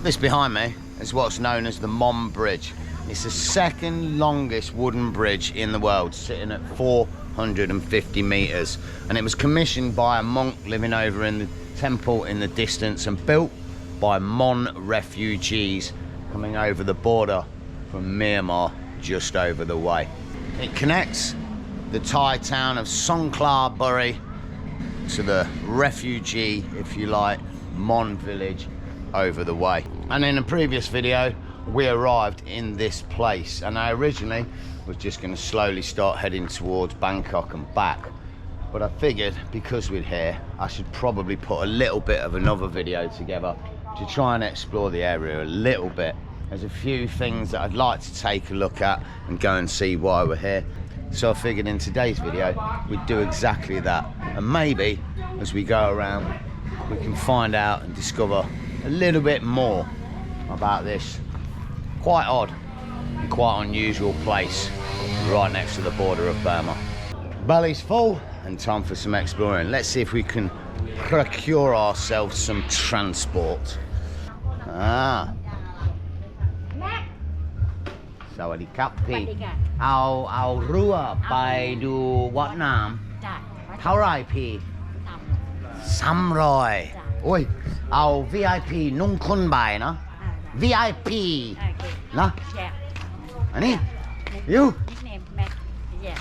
This behind me is what's known as the Mon Bridge. It's the second longest wooden bridge in the world, sitting at 450 meters. And it was commissioned by a monk living over in the temple in the distance and built by Mon refugees coming over the border from Myanmar, just over the way. It connects the Thai town of Songkhla to the refugee, if you like, Mon village over the way. And in a previous video we arrived in this place, and I originally was just going to slowly start heading towards Bangkok and back, but I figured because we're here I should probably put a little bit of another video together to try and explore the area a little bit. There's a few things that I'd like to take a look at and go and see why we're here, so I figured in today's video we'd do exactly that, and maybe as we go around we can find out and discover a little bit more about this quite odd and quite unusual place right next to the border of Burma. Belly's full and time for some exploring. Let's see if we can procure ourselves some transport. Sawadee krapพี่เอารั่วไปดูวัดน้ำเท่าไรพี่300โอ้ยเอา VIP นุ่งคนใบนะ VIP นะอันนี้ยู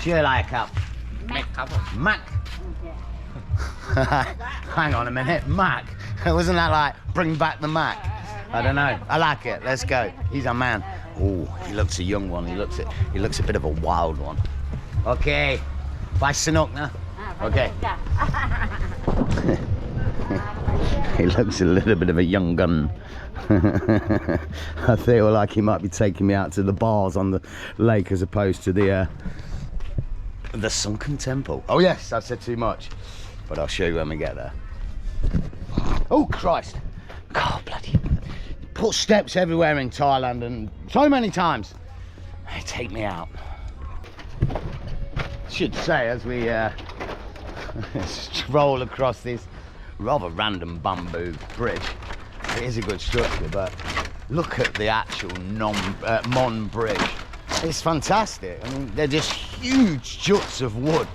ชื่ออะไรครับแม็กครับผมแม็ก Hang on a minute, Mac. Wasn't that like bring back the Mac? I don't know. I like it. Let's go. He's a man. Oh, he looks a young one. He looks a bit of a wild one. Okay. Bye Sanuk na. Okay. He looks a little bit of a young gun. I feel like he might be taking me out to the bars on the lake as opposed to the sunken temple. Oh yes, I've said too much, but I'll show you when we get there. Oh Christ. God bloody. Put steps everywhere in Thailand, and so many times they take me out. Should say as we stroll across this rather random bamboo bridge. It is a good structure, but look at the actual Mon Bridge. It's fantastic. I mean, they're just huge juts of wood,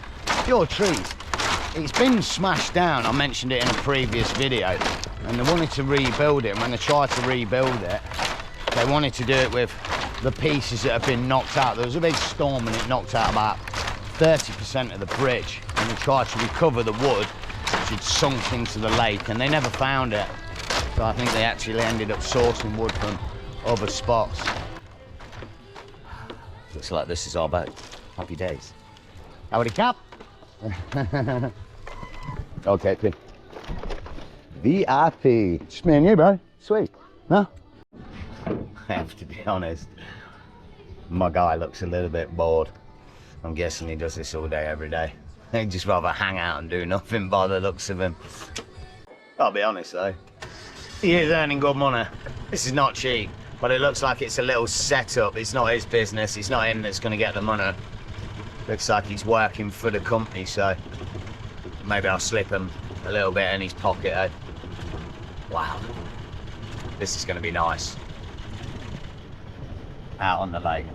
pure trees. It's been smashed down. I mentioned it in a previous video, and they wanted to rebuild it. And when they tried to rebuild it, they wanted to do it with the pieces that have been knocked out. There was a big storm and it knocked out about 30% of the bridge, and they tried to recover the wood which had sunk into the lake, and they never found it. So I think they actually ended up sourcing wood from other spots. Looks like this is our boat. Happy days. Howdy cap. Okay, Pin. VIP. Just me and you, bro. Sweet. No? I have to be honest. My guy looks a little bit bored. I'm guessing he does this all day, every day. He'd just rather hang out and do nothing by the looks of him. I'll be honest though. He is earning good money. This is not cheap, but it looks like it's a little setup. It's not his business. It's not him that's going to get the money. Looks like he's working for the company, so maybe I'll slip him a little bit in his pocket, eh? Wow. This is going to be nice. Out on the lake.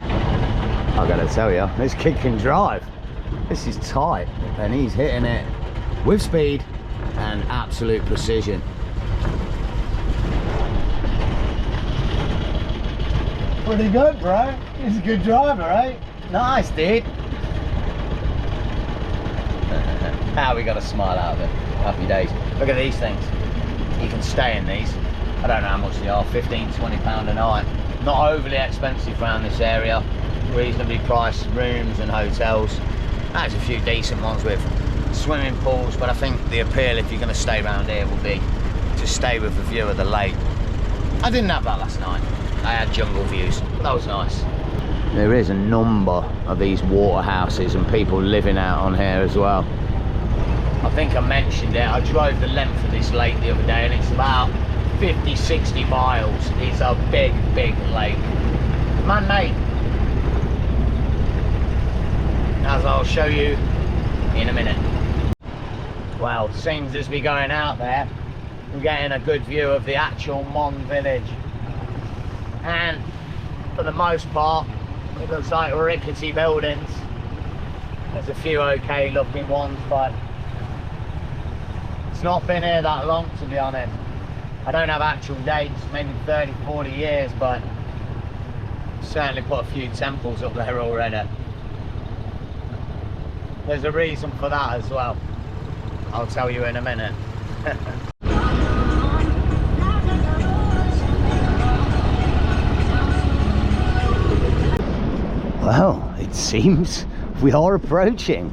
I gotta tell you, this kid can drive. This is tight, and he's hitting it with speed and absolute precision. Pretty good, bro. He's a good driver, right? Nice, dude. Now we got a smile out of it. Happy days. Look at these things. You can stay in these. I don't know how much they are, 15, 20 pound a night. Not overly expensive around this area. Reasonably priced rooms and hotels. There's a few decent ones with swimming pools, but I think the appeal if you're going to stay around here will be to stay with a view of the lake. I didn't have that last night. I had jungle views, but that was nice. There is a number of these water houses and people living out on here as well. I think I mentioned it. I drove the length of this lake the other day, and it's about 50, 60 miles. It's a big, big lake. Man-made. As I'll show you in a minute. Well, seems as we're going out there, we're getting a good view of the actual Mon village. And for the most part, it looks like rickety buildings. There's a few okay looking ones, but it's not been here that long, to be honest. I don't have actual dates, maybe 30, 40 years, but certainly put a few temples up there already. There's a reason for that as well. I'll tell you in a minute. Well, it seems we are approaching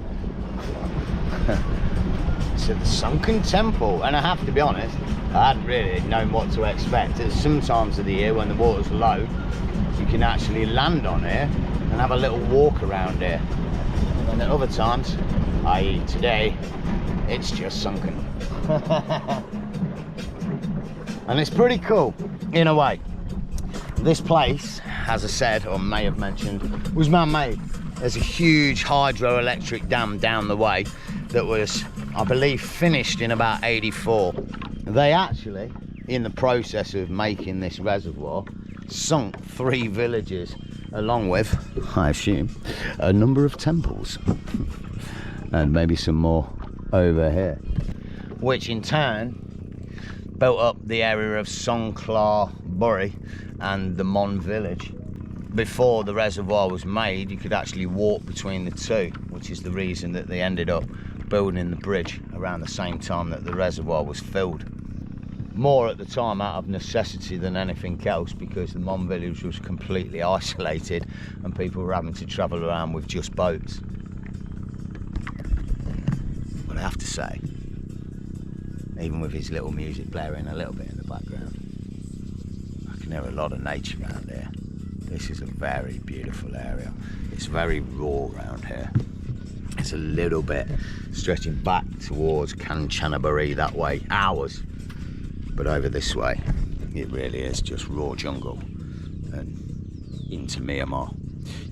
to the sunken temple, and I have to be honest, I hadn't really known what to expect. There's some times of the year when the water's low, you can actually land on here and have a little walk around here. And at other times, i.e. today, it's just sunken. And it's pretty cool, in a way. This place, as I said, or may have mentioned, was man-made. There's a huge hydroelectric dam down the way that was, I believe, finished in about 84. They actually, in the process of making this reservoir, sunk 3 villages, along with, I assume, a number of temples. And maybe some more over here. Which in turn built up the area of Songkhla Buri and the Mon village. Before the reservoir was made, you could actually walk between the two, which is the reason that they ended up building the bridge around the same time that the reservoir was filled. More at the time out of necessity than anything else, because the Mon village was completely isolated and people were having to travel around with just boats. But I have to say, even with his little music blaring a little bit in the background, I can hear a lot of nature around here. This is a very beautiful area. It's very raw around here. It's a little bit stretching back towards Kanchanaburi that way, hours. But over this way, it really is just raw jungle and into Myanmar.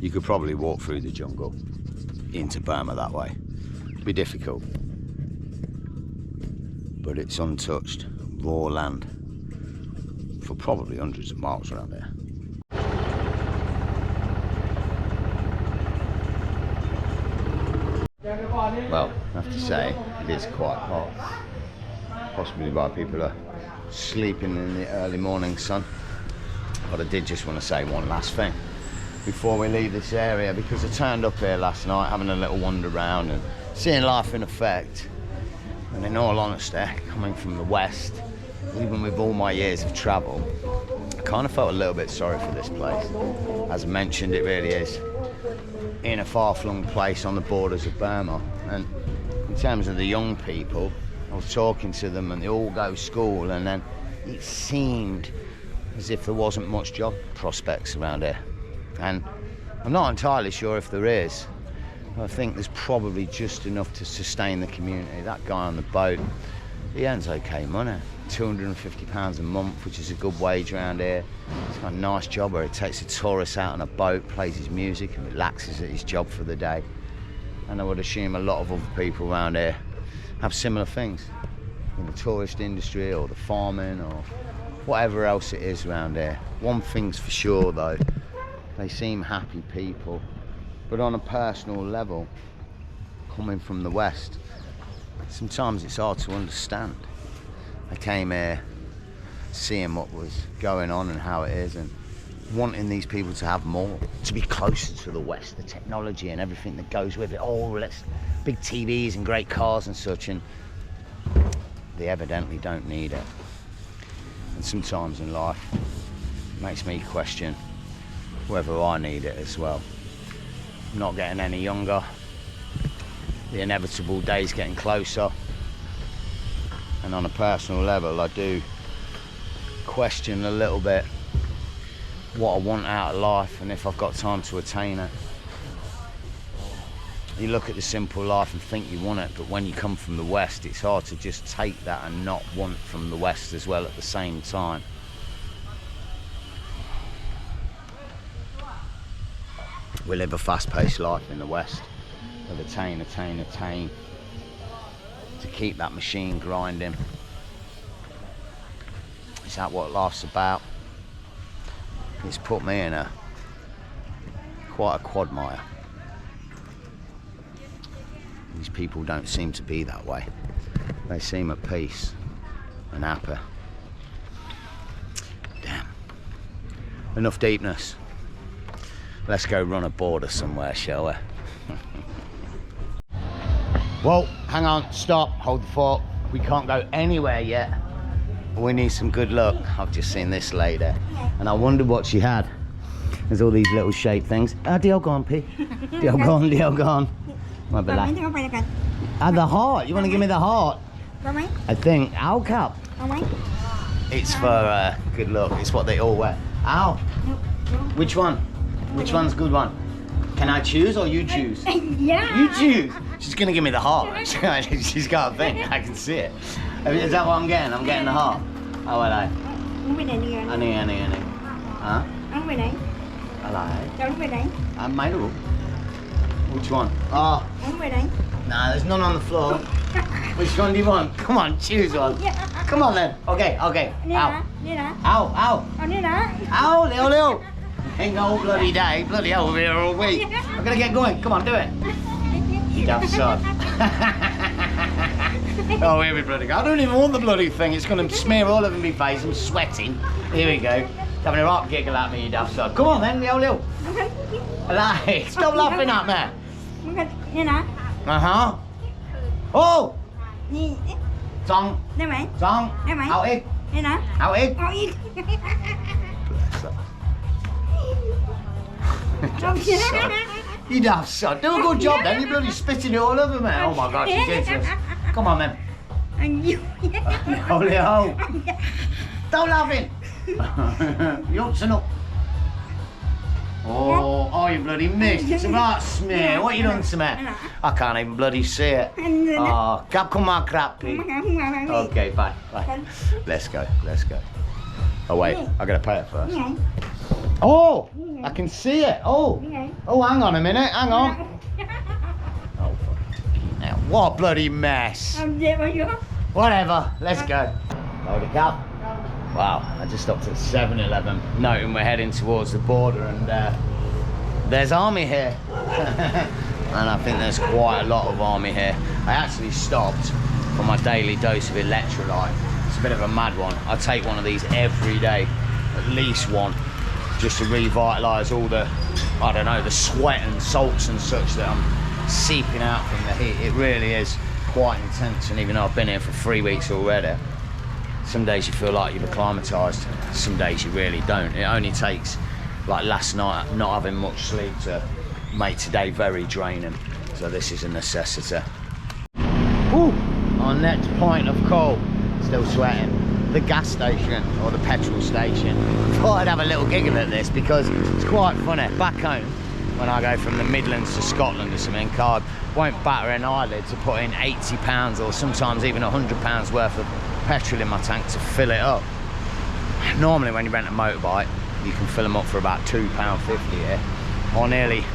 You could probably walk through the jungle into Burma that way. It'd be difficult. But it's untouched, raw land for probably hundreds of miles around there. Well, I have to say, it is quite hot. Possibly why people are sleeping in the early morning sun. But I did just want to say one last thing before we leave this area, because I turned up here last night having a little wander around and seeing life in effect. And in all honesty, coming from the West, even with all my years of travel, I kind of felt a little bit sorry for this place. As I mentioned, it really is in a far-flung place on the borders of Burma. And in terms of the young people, I was talking to them and they all go to school, and then it seemed as if there wasn't much job prospects around here. And I'm not entirely sure if there is. I think there's probably just enough to sustain the community. That guy on the boat, he earns okay money, £250 a month, which is a good wage around here. He's got a nice job where he takes the tourists out on a boat, plays his music and relaxes at his job for the day. And I would assume a lot of other people around here have similar things in the tourist industry or the farming or whatever else it is around here. One thing's for sure though, they seem happy people. But on a personal level, coming from the West, sometimes it's hard to understand. I came here seeing what was going on and how it is, and wanting these people to have more, to be closer to the West, the technology and everything that goes with it. Oh, let's big TVs and great cars and such, and they evidently don't need it. And sometimes in life, it makes me question whether I need it as well. I'm not getting any younger. The inevitable day's getting closer. And on a personal level, I do question a little bit what I want out of life and if I've got time to attain it. You look at the simple life and think you want it, but when you come from the West, it's hard to just take that and not want from the West as well at the same time. We live a fast-paced life in the West of attain, to keep that machine grinding. Is that what life's about? It's put me in quite a quagmire. These people don't seem to be that way. They seem at peace and happy. Damn. Enough deepness. Let's go run a border somewhere, shall we? Well, hang on, stop, hold the fort. We can't go anywhere yet. We need some good luck. I've just seen this lady, and I wondered what she had. There's all these little shaped things. Deal gone, P. Deal gone, deal gone. The heart. You want to give me the heart? I think. Ow cup. It's for good luck. It's what they all wear. Ow. Which one? Which one's good one? Can I choose or you choose? Yeah. You choose. She's gonna give me the heart. She's got a thing. I can see it. Is that what I'm getting? I'm getting the heart. How are they? Any. Huh? I like. Mine do. Which one? Oh. Nah, there's none on the floor. Which one do you want? Come on, choose one. Come on then. Okay. Ow. Ow. Ow, Leo. Ain't no bloody day. Bloody hell, we're here all week. I'm gonna get going. Come on, do it. You daft sod. Oh, here we bloody go. I don't even want the bloody thing. It's gonna smear all over my face. I'm sweating. Here we go. Having a rock giggle at me, you daft sod. Come on then, Leo. Like, stop laughing at me. Uh-huh. Oh! Xong. Xong. Ao ít. Ao ít. You daft sod. Do a good job then. You're bloody spitting it all over me. Oh my God, she's into us. Come on then. Oh, Leo. Don't laugh it. You're up. Oh, you bloody missed. It's a right smear. What you done to me? I can't even bloody see it. Oh, come on, crappy. Okay, bye. Let's go. Oh, wait. I gotta pay it first. Oh, I can see it. Oh, hang on a minute. Hang on. Oh, now, what a bloody mess. Whatever. Let's go. Load it up. Wow, I just stopped at 7-Eleven, noting we're heading towards the border, and there's army here. And I think there's quite a lot of army here. I actually stopped for my daily dose of electrolyte. It's a bit of a mad one. I take one of these every day, at least one, just to revitalise all the, I don't know, the sweat and salts and such that I'm seeping out from the heat. It really is quite intense, and even though I've been here for 3 weeks already, some days you feel like you've acclimatised, some days you really don't. It only takes, like last night, not having much sleep to make today very draining. So this is a necessity. Ooh, our next point of call, still sweating. The gas station, or the petrol station. Thought I'd have a little giggle at this because it's quite funny. Back home, when I go from the Midlands to Scotland or something, I won't batter an eyelid to put in £80 or sometimes even £100 worth of petrol in my tank to fill it up. Normally when you rent a motorbike you can fill them up for about £2.50 here, or nearly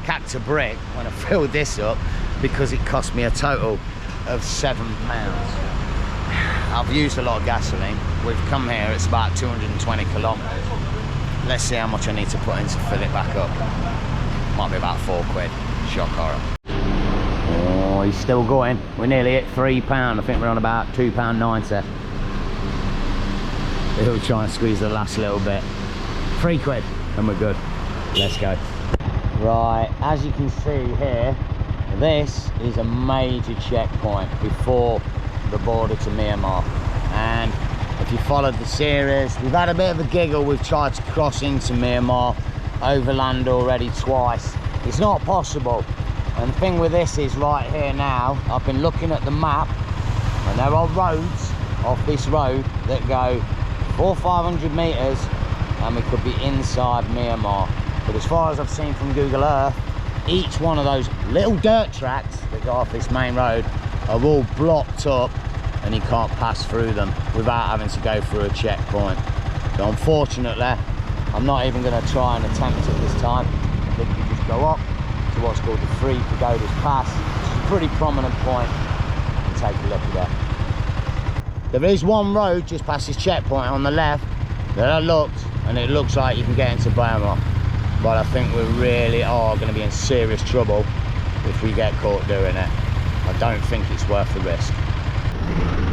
cacked a brick when I filled this up, because it cost me a total of £7. I've used a lot of gasoline. We've come here, it's about 220 kilometres. Let's see how much I need to put in to fill it back up. Might be about £4. Shock horror. Oh, he's still going. We're nearly at £3. I think we're on about £2.90. He'll try and squeeze the last little bit. £3 and we're good. Let's go. Right, as you can see here, this is a major checkpoint before the border to Myanmar. And if you followed the series, we've had a bit of a giggle. We've tried to cross into Myanmar overland already twice. It's not possible. And the thing with this is, right here now, I've been looking at the map, and there are roads off this road that go 400 or 500 metres and we could be inside Myanmar. But as far as I've seen from Google Earth, each one of those little dirt tracks that go off this main road are all blocked up and you can't pass through them without having to go through a checkpoint. So unfortunately, I'm not even going to try and attempt it this time. I think you just go up to what's called the Free Pagodas Pass, which is a pretty prominent point, and take a look at that. There is one road just past this checkpoint on the left that I looked, and it looks like you can get into Burma. But I think we really are going to be in serious trouble if we get caught doing it. I don't think it's worth the risk.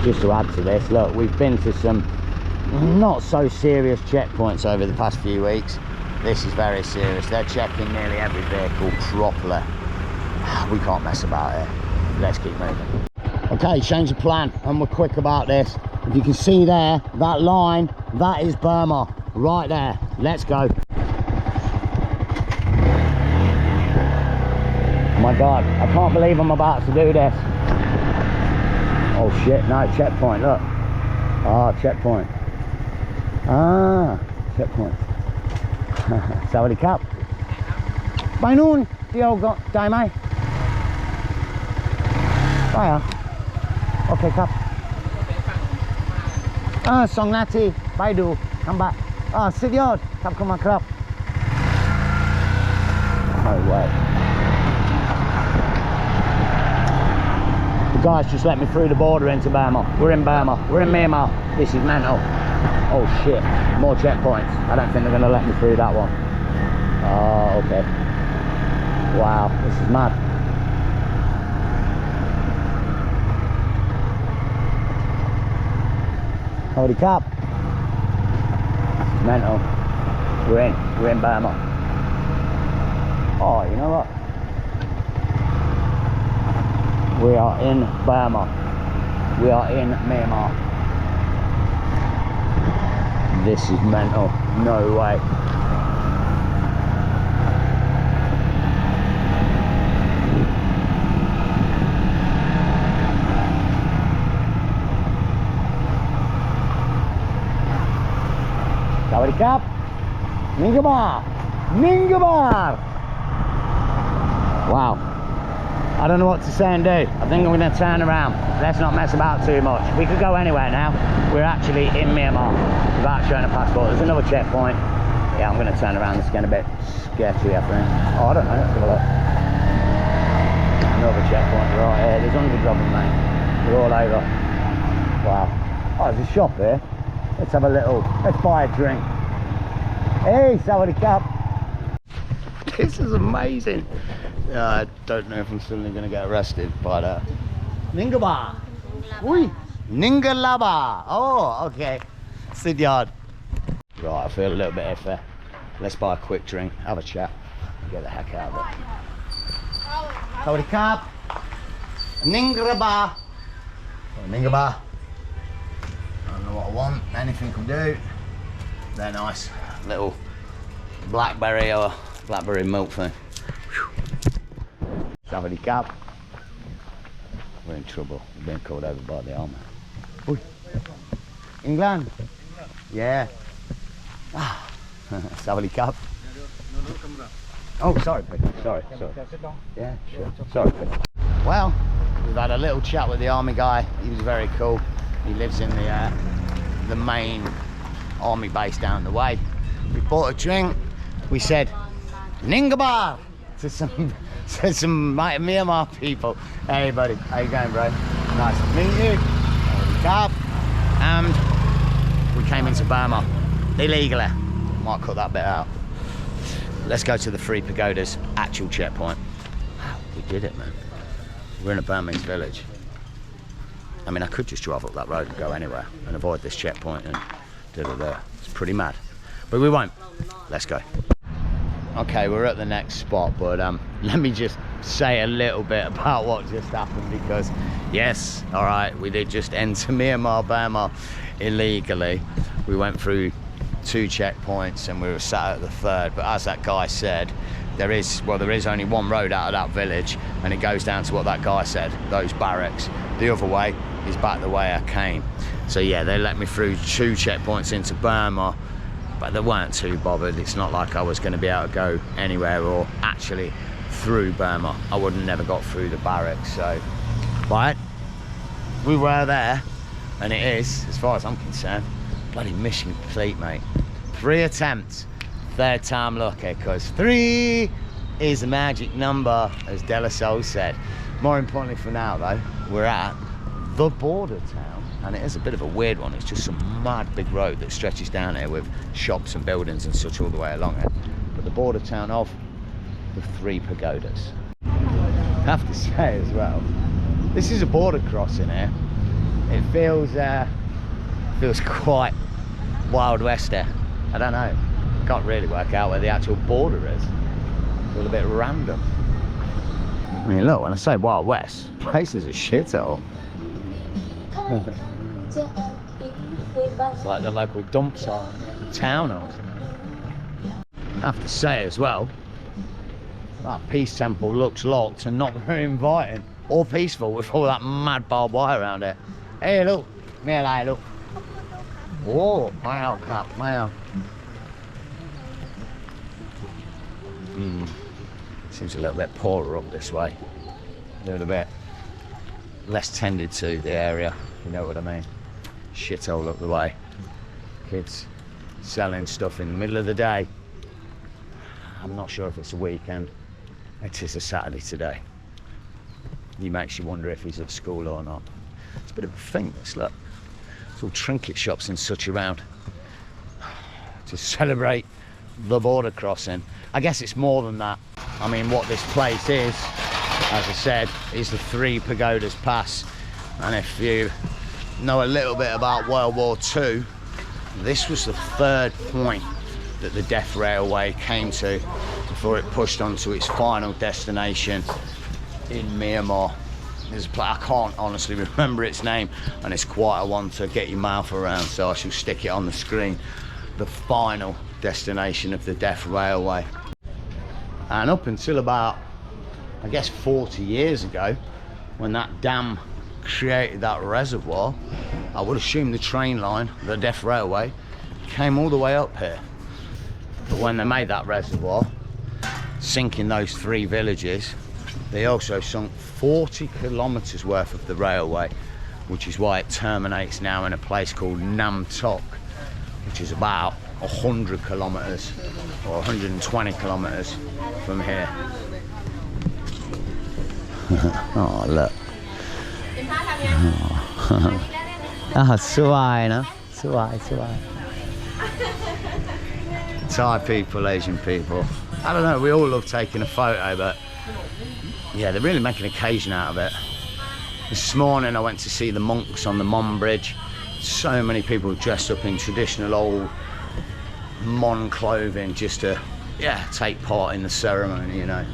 Just to add to this, look, we've been to some not so serious checkpoints over the past few weeks. This is very serious. They're checking nearly every vehicle properly. We can't mess about it. Let's keep moving. Okay, change of plan, and we're quick about this. If you can see there, that line, that is Burma, right there. Let's go. Oh my God, I can't believe I'm about to do this. Oh shit, no, checkpoint, look. Ah, checkpoint. Ah, checkpoint. Sawadee Cup. By noon, the old got Daimai. Bye. Okay, Cup. Ah, Song Nati, Baidu, come back. Ah, Sidyod, Cup come on, Cup. No way. The guys just let me through the border into Burma. We're in Burma. We're in Myanmar. This is mental. Oh shit. More checkpoints. I don't think they're going to let me through that one. Oh, okay. Wow. This is mad. Holy cap. This is mental. We're in Burma. Oh, you know what? We are in Burma. We are in Myanmar. This is mental. No way. Sawadee Cup. Ningabar. Ningabar. Wow. I don't know what to say and do. I think I'm going to turn around. Let's not mess about too much. We could go anywhere now. We're actually in Myanmar without showing a passport. There's another checkpoint. Yeah, I'm going to turn around. It's getting a bit sketchy, I think. Oh, I don't know. Let's have a look. Another checkpoint right here. There's hundreds of them, mate. They're all over. Wow. Oh, there's a shop here. Let's have a little. Let's buy a drink. Hey, Sawadee Cup. This is amazing. I don't know if I'm still going to get arrested, but Ningaba. Ui, Ningalaba. Oh, okay. Sidyard. Right, I feel a little bit iffy. Let's buy a quick drink, have a chat, and get the heck out of it. Sawadee Cup. Ningraba. Oh, Ningaba. I don't know what I want. Anything can do. They're nice. Little blackberry or blackberry milk thing. Sawadee Cup. We're in trouble. We've been called over by the army. Oi. England? Yeah. Ah. Sawadee Cup. Oh, sorry, Peter. Sorry. Yeah, sure. Sorry, Peter. Well, we've had a little chat with the army guy. He was very cool. He lives in the main army base down the way. We bought a drink. We said, Ningabar to some Myanmar people. Hey buddy, how you going, bro? Nice to meet you. And we came into Burma illegally. Might cut that bit out. Let's go to the Three Pagodas actual checkpoint. Wow, we did it, man. We're in a Burmese village. I mean, I could just drive up that road and go anywhere and avoid this checkpoint and da-da-da. It's pretty mad, but we won't. Let's go. Okay, we're at the next spot, but let me just say a little bit about what just happened, because yes, all right, we did just enter Myanmar, Burma illegally. We went through 2 checkpoints and we were sat at the 3rd, but as that guy said, there is only one road out of that village, and it goes down to what that guy said, those barracks. The other way is back the way I came. So yeah, they let me through 2 checkpoints into Burma, but they weren't too bothered. It's not like I was going to be able to go anywhere or actually through Burma. I would have never got through the barracks. So, but we were there, and it is, as far as I'm concerned, bloody mission complete, mate. 3 attempts, 3rd time lucky, because 3 is the magic number, as De La Soul said. More importantly for now, though, we're at the border town, and it is a bit of a weird one. It's just some mad big road that stretches down here with shops and buildings and such all the way along it. But the border town of the 3 pagodas. I have to say as well, this is a border crossing here. It feels quite Wild West here. I don't know, can't really work out where the actual border is. It's all a bit random. I mean, look, when I say Wild West, place is a shithole. It's like the local dump site, the town or something. I have to say as well, that peace temple looks locked and not very inviting or peaceful with all that mad barbed wire around it. Hey, look, me look. Whoa, wow, crap, wow. Seems a little bit poorer up this way. A little bit less tended to, the area, you know what I mean. Shithole up the way. Kids selling stuff in the middle of the day. I'm not sure if it's a weekend. It is a Saturday today. It makes you wonder if he's at school or not. It's a bit of a thing, this, look. It's all trinket shops and such around to celebrate the border crossing. I guess it's more than that. I mean, what this place is, as I said, is the 3 Pagodas Pass. And if you know a little bit about World War II, this was the 3rd point that the Death Railway came to before it pushed on to its final destination in Myanmar. There's a place, I can't honestly remember its name, and it's quite a one to get your mouth around, so I shall stick it on the screen. The final destination of the Death Railway. And up until about, I guess, 40 years ago, when that dam created that reservoir, I would assume the train line, the Death Railway, came all the way up here. But when they made that reservoir, sinking those 3 villages, they also sunk 40 kilometres worth of the railway, which is why it terminates now in a place called Nam Tok, which is about 100 kilometres or 120 kilometres from here. Oh, look. Oh, suai, no? Suai. Thai people, Asian people. I don't know, we all love taking a photo, but yeah, they're really making an occasion out of it. This morning I went to see the monks on the Mon Bridge. So many people dressed up in traditional old Mon clothing just to, yeah, take part in the ceremony, you know.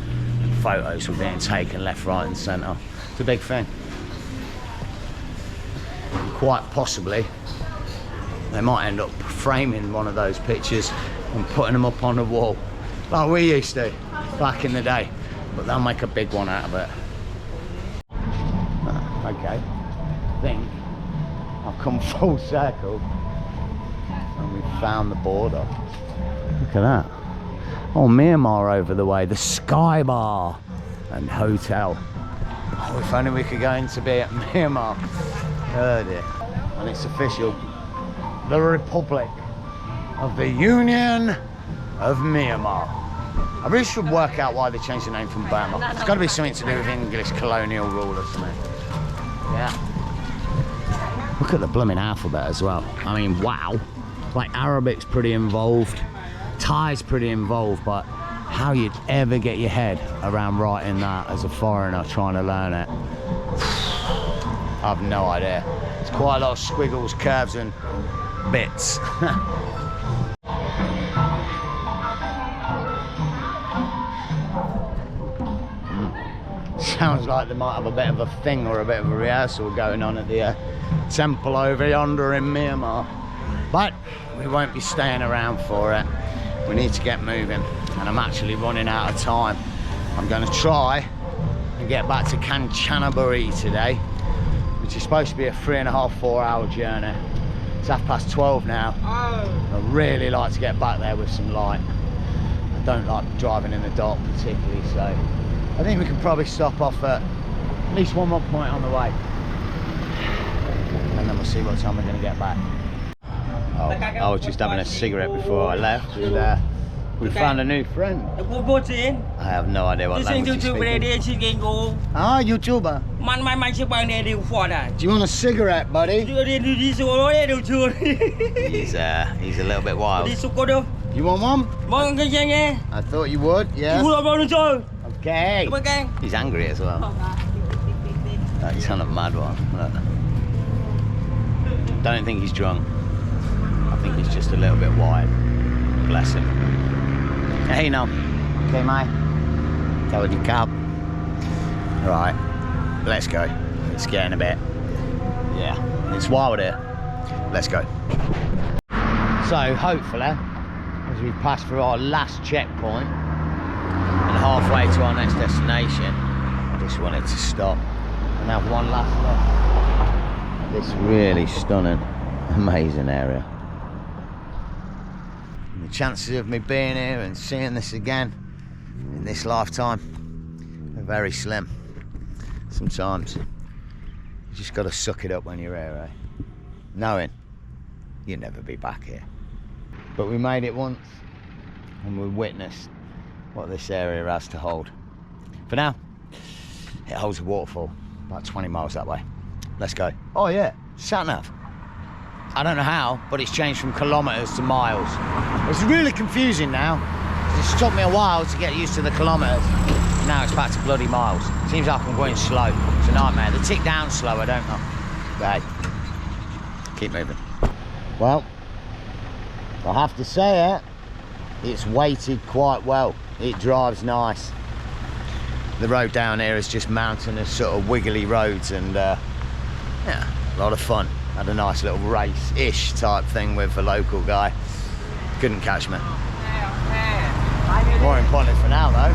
And photos were being taken left, right and centre. It's a big thing. Quite possibly, they might end up framing one of those pictures and putting them up on the wall, like we used to back in the day. But they'll make a big one out of it. Okay, I think I've come full circle and we've found the border. Look at that. Oh, Myanmar over the way, the Sky Bar and Hotel. Oh, if only we could go in to be at Myanmar. Heard it. And it's official. The Republic of the Union of Myanmar. I really should work out why they changed the name from Burma. It's got to be something to do with English colonial rule or something. Yeah. Look at the blooming alphabet as well. I mean, wow. Like, Arabic's pretty involved. Thai's pretty involved, but how you'd ever get your head around writing that as a foreigner trying to learn it, I've no idea. It's quite a lot of squiggles, curves and bits. Sounds like they might have a bit of a thing or a bit of a rehearsal going on at the temple over yonder in Myanmar. But we won't be staying around for it. We need to get moving, and I'm actually running out of time. I'm going to try and get back to Kanchanaburi today, which is supposed to be a 3.5–4 hour journey. It's 12:30 now. I'd really like to get back there with some light. I don't like driving in the dark particularly, so I think we can probably stop off at least one more point on the way, and then we'll see what time we're going to get back. Oh, I was just having a cigarette before I left with We found a new friend. I have no idea what language he's speaking. Ah, YouTuber. Do you want a cigarette, buddy? He's a little bit wild. You want one? I thought you would, yeah. Okay. He's angry as well. He's on a mad one. Don't think he's drunk. I think he's just a little bit wild. Bless him. Hey, no. Okay, mate. Go with your cab. Right. Let's go. Let's get in a bit. Yeah. It's wild here. Let's go. So, hopefully, as we pass through our last checkpoint and halfway to our next destination, I just wanted to stop and have one last look. This really stunning, amazing area. And the chances of me being here and seeing this again in this lifetime are very slim. Sometimes you just got to suck it up when you're here, eh? Knowing you'll never be back here. But we made it once and we witnessed what this area has to hold. For now, it holds a waterfall about 20 miles that way. Let's go. Oh yeah, sat-nav. I don't know how, but it's changed from kilometres to miles. It's really confusing now. It's took me a while to get used to the kilometres. Now it's back to bloody miles. Seems like I'm going slow. It's a nightmare. They tick down slow, I don't know. But hey, keep moving. Well, I have to say it's weighted quite well. It drives nice. The road down here is just mountainous, sort of wiggly roads, and yeah, a lot of fun. Had a nice little race-ish type thing with a local guy. Couldn't catch me. More important for now though,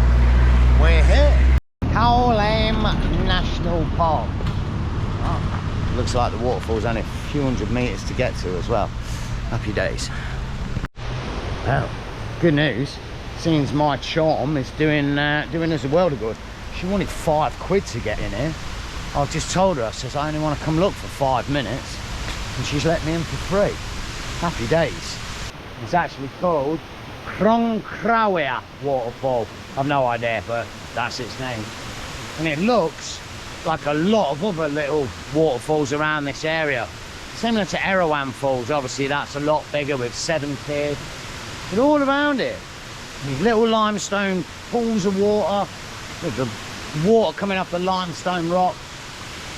we're here. Khao Lam National Park. Oh, looks like the waterfall's only a few hundred metres to get to as well. Happy days. Well, good news. Seems my charm is doing us a world of good. She wanted £5 to get in here. I've just told her, I says I only want to come look for 5 minutes, and she's let me in for free. Happy days. It's actually called Krong Krawia waterfall. I've no idea, but that's its name. And it looks like a lot of other little waterfalls around this area. Similar to Erawan Falls, obviously that's a lot bigger with 7 tiers. But all around it, these little limestone pools of water, with the water coming off the limestone rock,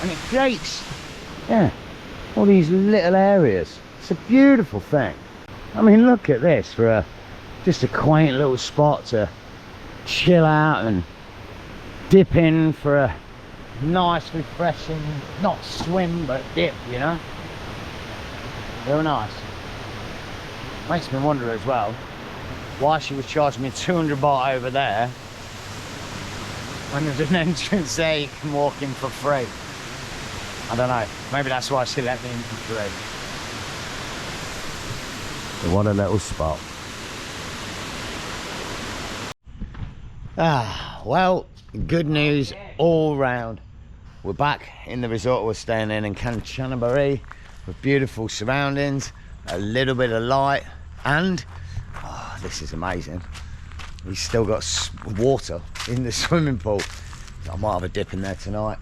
and it creates, yeah, all these little areas. It's a beautiful thing. I mean, look at this for just a quaint little spot to chill out and dip in for a nice, refreshing, not swim, but dip, you know. Very nice. Makes me wonder as well why she was charging me 200 baht over there when there's an entrance there you can walk in for free. I don't know, maybe that's why she let me in for free. But what a little spot. Well, good news all round. We're back in the resort we're staying in Kanchanaburi, with beautiful surroundings, a little bit of light, and oh, this is amazing, we've still got water in the swimming pool. I might have a dip in there tonight,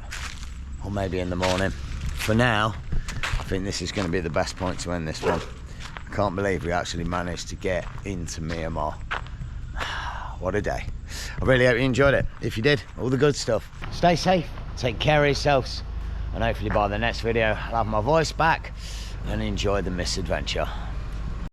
or maybe in the morning. For now, I think this is going to be the best point to end this one. I can't believe we actually managed to get into Myanmar. What a day. I really hope you enjoyed it. If you did, all the good stuff. Stay safe, take care of yourselves, and hopefully by the next video I'll have my voice back and enjoy the misadventure.